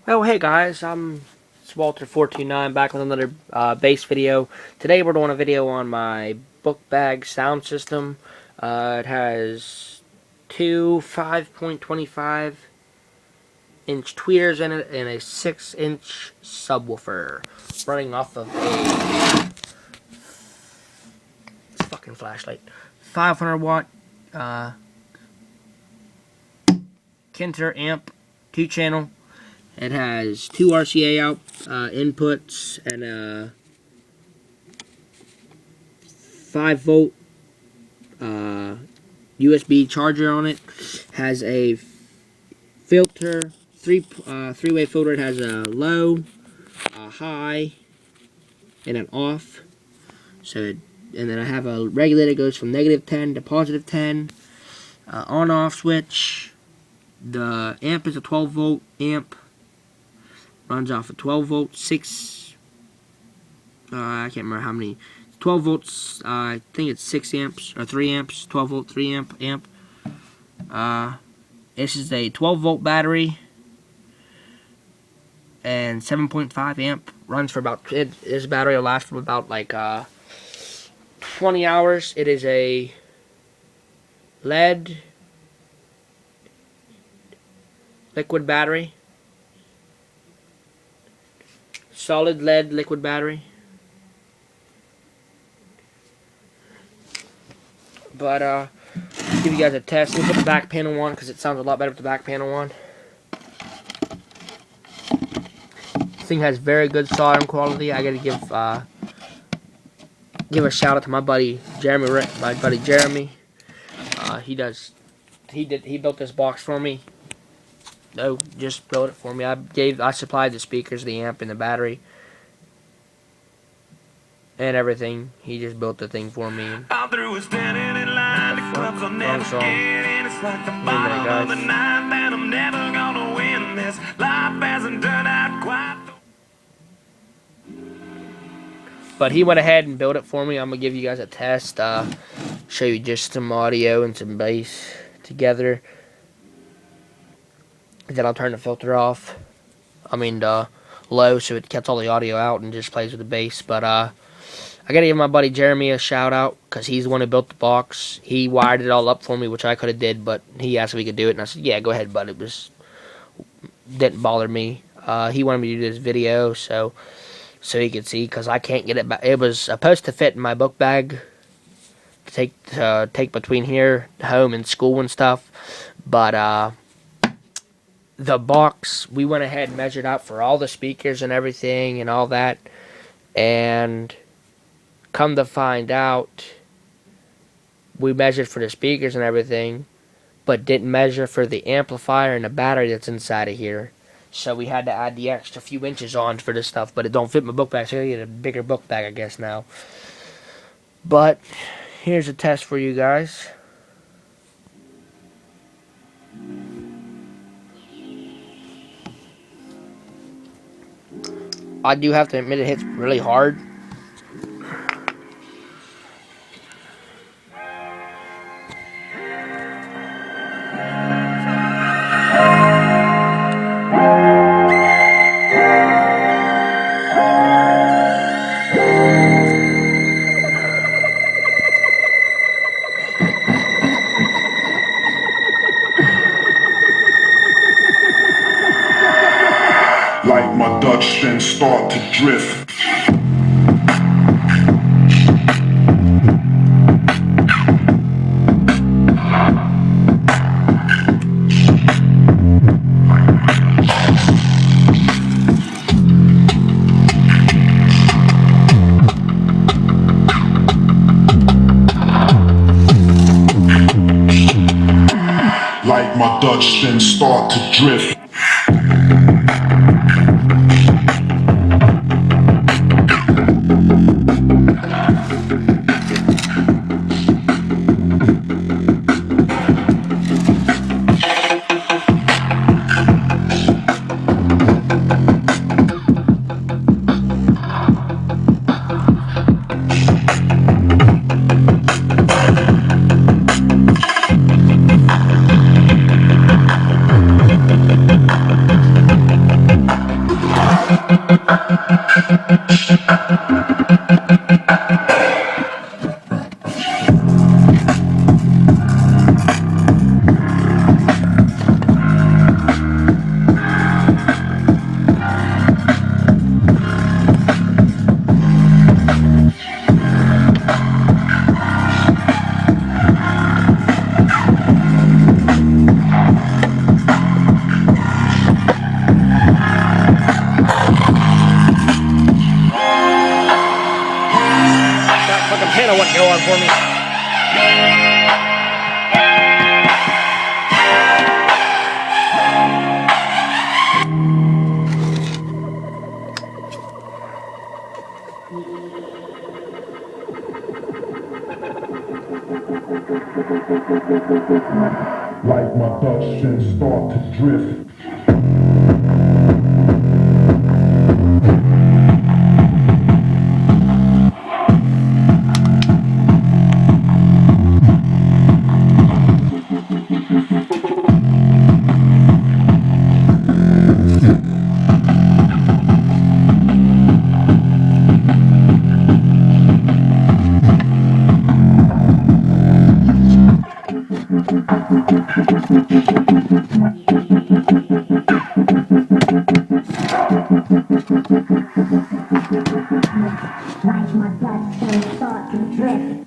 Well, hey guys, it's Walter429 back with another bass video. Today we're doing a video on my book bag sound system. It has two 5.25 inch tweeters in it and a 6-inch subwoofer running off of a fucking flashlight 500 watt Kinter amp, 2-channel. It has two RCA out inputs and a 5-volt USB charger on it. Has a filter, three-way filter. It has a low, a high, and an off. And then I have a regulator that goes from -10 to +10. On-off switch. The amp is a 12-volt amp. Runs off a 12-volt, I can't remember how many. 12 volts, I think it's 6 amps, or 3 amps, 12 volt, 3 amp. This is a 12 volt battery, and 7.5 amp, runs for about, this battery will last for about like 20 hours. It is a lead liquid battery, solid lead liquid battery. But give you guys a test. We'll put the back panel on because it sounds a lot better with the back panel on. This thing has very good sound quality. I gotta give a shout out to my buddy Jeremy. He built this box for me. No, just built it for me. I supplied the speakers, the amp, and the battery, and everything. He just built the thing for me. I'm through with standing in line. The clubs will never get in. It's like the bottom of the ninth, and I'm never gonna win this. Life hasn't turned out quite. But he went ahead and built it for me. I'm gonna give you guys a test. Show you just some audio and some bass together. Then I'll turn the filter off. Low, so it cuts all the audio out and just plays with the bass. But I gotta give my buddy Jeremy a shout out because he's the one who built the box. He wired it all up for me, which I could have did, but he asked if he could do it, and I said, "Yeah, go ahead, bud." Didn't bother me. He wanted me to do this video so he could see, because I can't get it back. It was supposed to fit in my book bag to take between here, home, and school and stuff, but the box, we went ahead and measured out for all the speakers and everything and all that, and come to find out, we measured for the speakers and everything, but didn't measure for the amplifier and the battery that's inside of here. So we had to add the extra few inches on for this stuff, but it don't fit my book bag, so I get a bigger book bag, I guess, now. But here's a test for you guys. I do have to admit it hits really hard. Like my Dutch then start to drift. Like my Dutch then start to drift. Dutch then start to drift. Like my Dutch then start to drift.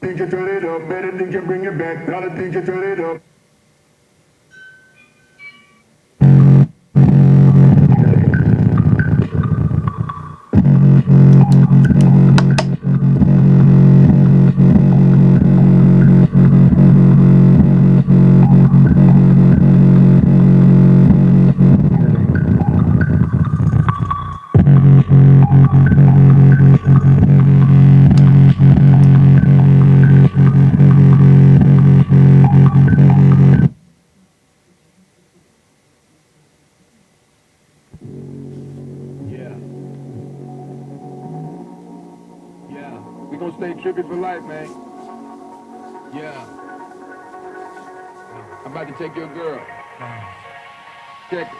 DJ turn it up, better DJ bring it back, gotta DJ turn it up. Yeah, we gonna stay trippy for life, man. Yeah. I'm about to take your girl. Check it.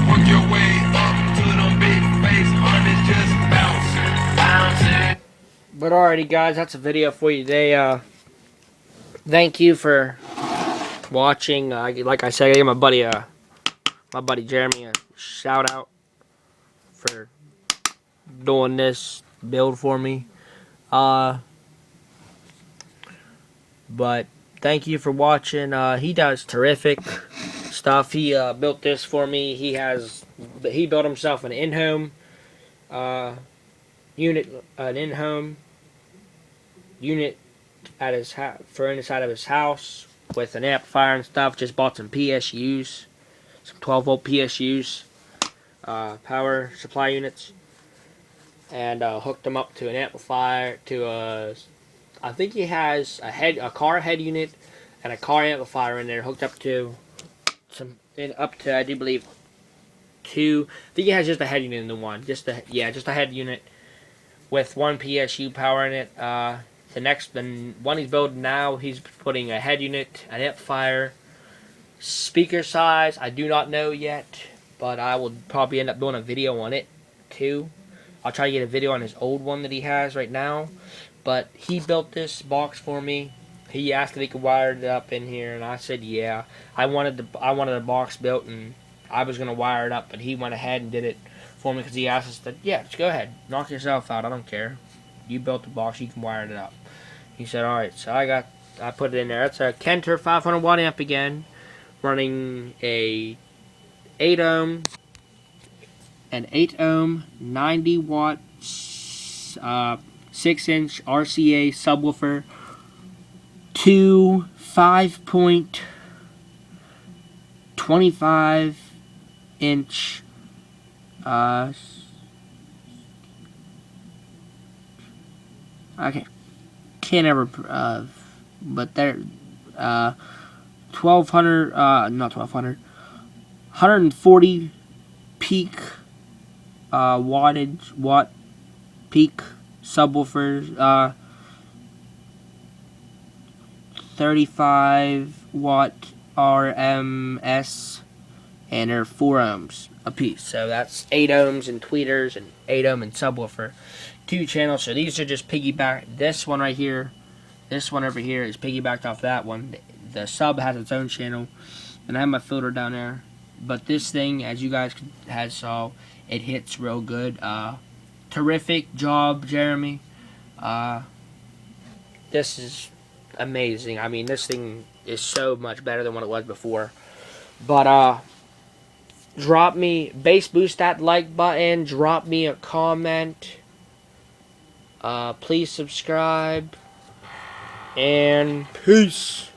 Work your way up to them big face hundreds, just bounce, bouncing. But alrighty, guys, that's a video for you today. Thank you for watching. Like I said, I gave my buddy Jeremy a shout out for doing this build for me. But thank you for watching. He does terrific stuff. He built this for me. He built himself an in-home unit, an in-home unit at his for inside of his house with an amplifier and stuff. Just bought some PSUs, some 12-volt PSUs, power supply units, and hooked them up to an amplifier. I think he has a car head unit and a car amplifier in there hooked up to I do believe two. I think he has just a head unit in the one, just a head unit with one PSU power in it. The one he's building now, he's putting a head unit, an amplifier, speaker size. I do not know yet, but I will probably end up doing a video on it too. I'll try to get a video on his old one that he has right now. But he built this box for me. He asked if he could wire it up in here, and I said yeah. I wanted a box built, and I was gonna wire it up, but he went ahead and did it for me because he asked us that, yeah, just go ahead, knock yourself out. I don't care. You built the box, you can wire it up. He said, all right. So I put it in there. It's a Kenter 500 watt amp again, running an 8 ohm 90 watt 6-inch RCA subwoofer, two 5.25 inch okay, can't ever but they're 1200 not 1200 140 peak watt peak subwoofers, 35 watt RMS, and they're 4 ohms a piece. So that's 8 ohms in tweeters and 8 ohm in subwoofer. 2 channels. So these are just piggyback. This one right here, this one over here is piggybacked off that one. The sub has its own channel, and I have my filter down there. But this thing, as you guys had saw, it hits real good. Terrific job, Jeremy. This is amazing. I mean, this thing is so much better than what it was before. But drop me, bass boost that like button. Drop me a comment. Please subscribe. And peace.